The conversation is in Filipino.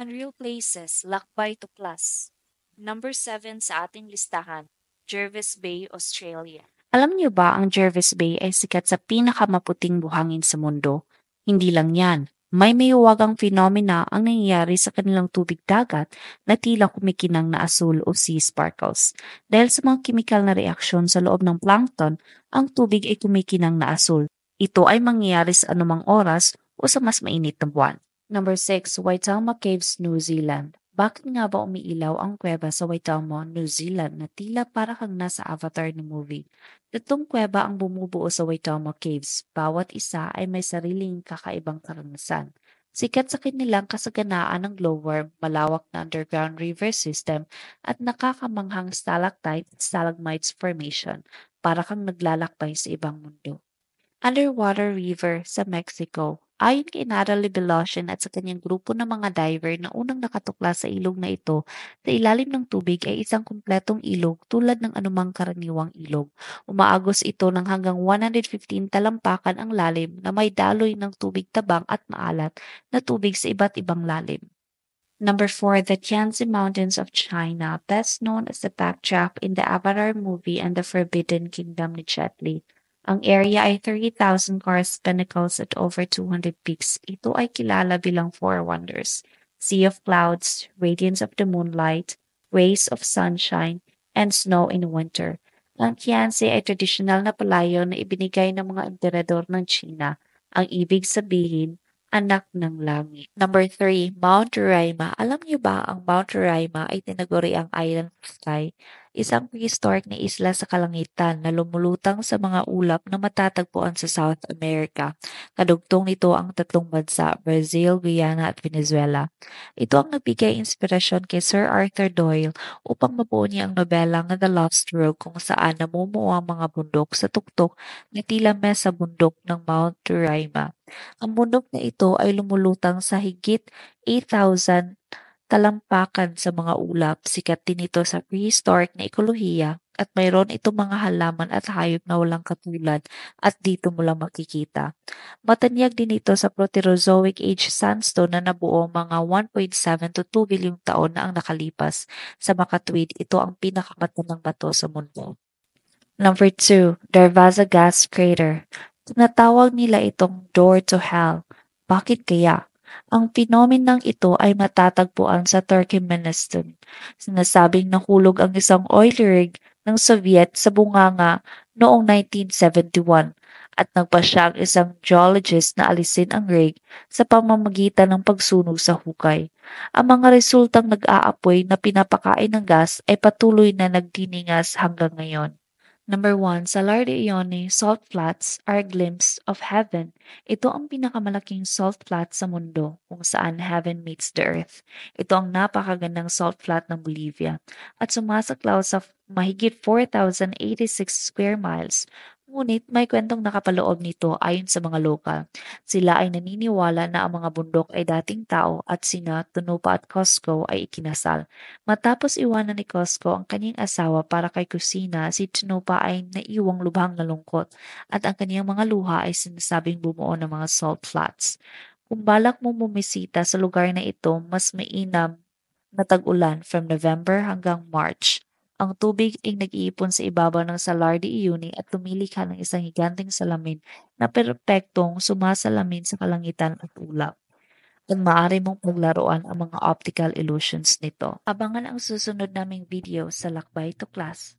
Unreal Places, Lakbay Tuklas. Number 7 sa ating listahan, Jervis Bay, Australia. Alam niyo ba ang Jervis Bay ay sikat sa pinakamaputing buhangin sa mundo? Hindi lang yan. May mayuwagang phenomena ang nangyayari sa kanilang tubig dagat na tila kumikinang na asul o sea sparkles. Dahil sa mga kimikal na reaksyon sa loob ng plankton, ang tubig ay kumikinang na asul. Ito ay mangyayari sa anumang oras o sa mas mainit na buwan. Number 6, Waitama Caves, New Zealand. Bakit nga ba umiilaw ang kuweba sa Waitama, New Zealand na tila para kang nasa Avatar na movie? Tatlong kuweba ang bumubuo sa Waitama Caves. Bawat isa ay may sariling kakaibang karanasan. Sikat sa kanilang kasaganaan ng glowworm, malawak na underground river system, at nakakamanghang stalactite at stalagmites formation, para kang naglalakbay sa ibang mundo. Underwater River sa Mexico. Ayon kay Natalie Belosian at sa kanyang grupo ng mga diver na unang nakatuklas sa ilog na ito, sa ilalim ng tubig ay isang kumpletong ilog tulad ng anumang karaniwang ilog. Umaagos ito ng hanggang 115 talampakan ang lalim na may daloy ng tubig tabang at maalat na tubig sa iba't ibang lalim. Number 4, the Tianzi Mountains of China, best known as the backdrop in the Avatar movie and the Forbidden Kingdom ni Jet Li. Ang area ay 30,000 karst pinnacles at over 200 peaks. Ito ay kilala bilang Four Wonders: Sea of Clouds, Radiance of the Moonlight, Rays of Sunshine, and Snow in Winter. Ang Tianzi ay tradisyonal na palayo na ibinigay ng mga emperador ng China. Ang ibig sabihin, anak ng langit. Number 3, Mount Roraima. Alam niyo ba ang Mount Roraima ay tinaguri ang Island of Sky, isang prehistoric na isla sa kalangitan na lumulutang sa mga ulap na matatagpuan sa South America. Kadugtong nito ang tatlong bansa, Brazil, Guyana at Venezuela. Ito ang nagbigay inspirasyon kay Sir Arthur Doyle upang mabuo niya ang nobela nga The Lost Road, kung saan namumuo ang mga bundok sa tuktok na tila mesa bundok ng Mount Roraima. Ang bundok na ito ay lumulutang sa higit 8,000 talampakan sa mga ulap. Sikat din ito sa prehistoric na ekolohiya at mayroon itong mga halaman at hayop na walang katulad at dito mo lang makikita. Matanyag din ito sa Proterozoic age sandstone na nabuo mga 1.7 to 2 bilyong taon na ang nakalipas. Sa makatuwid, ito ang pinakamatandang bato sa mundo. Number 2, Darvaza Gas Crater. Tinatawag nila itong door to hell. Bakit kaya? Ang phenomenang ito ay matatagpuan sa Turkmenistan. Sinasabing nahulog ang isang oil rig ng Soviet sa bunganga noong 1971 at nagpasya ang isang geologist na alisin ang rig sa pamamagitan ng pagsunog sa hukay. Ang mga resultang nag-aapoy na pinapakain ng gas ay patuloy na nagdiningas hanggang ngayon. Number 1, Salar de Uyuni Salt Flats are a glimpse of heaven. Ito ang pinakamalaking salt flat sa mundo, kung saan heaven meets the earth. Ito ang napakagandang salt flat ng Bolivia at sumasaklaw sa mahigit 4,086 square miles. Ngunit may kwentong nakapaloob nito ayon sa mga lokal. Sila ay naniniwala na ang mga bundok ay dating tao at sina Tunupa at Cosco ay ikinasal. Matapos iwanan ni Cosco ang kanyang asawa para kay Kusina, si Tunupa ay naiwang lubhang nalungkot at ang kanyang mga luha ay sinasabing bumuo ng mga salt flats. Kung balak mo bumisita sa lugar na ito, mas mainam na tag-ulan from November hanggang March. Ang tubig ay nag-iipon sa ibabaw ng Salar de Uyuni at lumilikha ng isang higanteng salamin na perpektong sumasalamin sa kalangitan at ulap. At maaari mong paglaruan ang mga optical illusions nito. Abangan ang susunod naming video sa Lakbay to Class.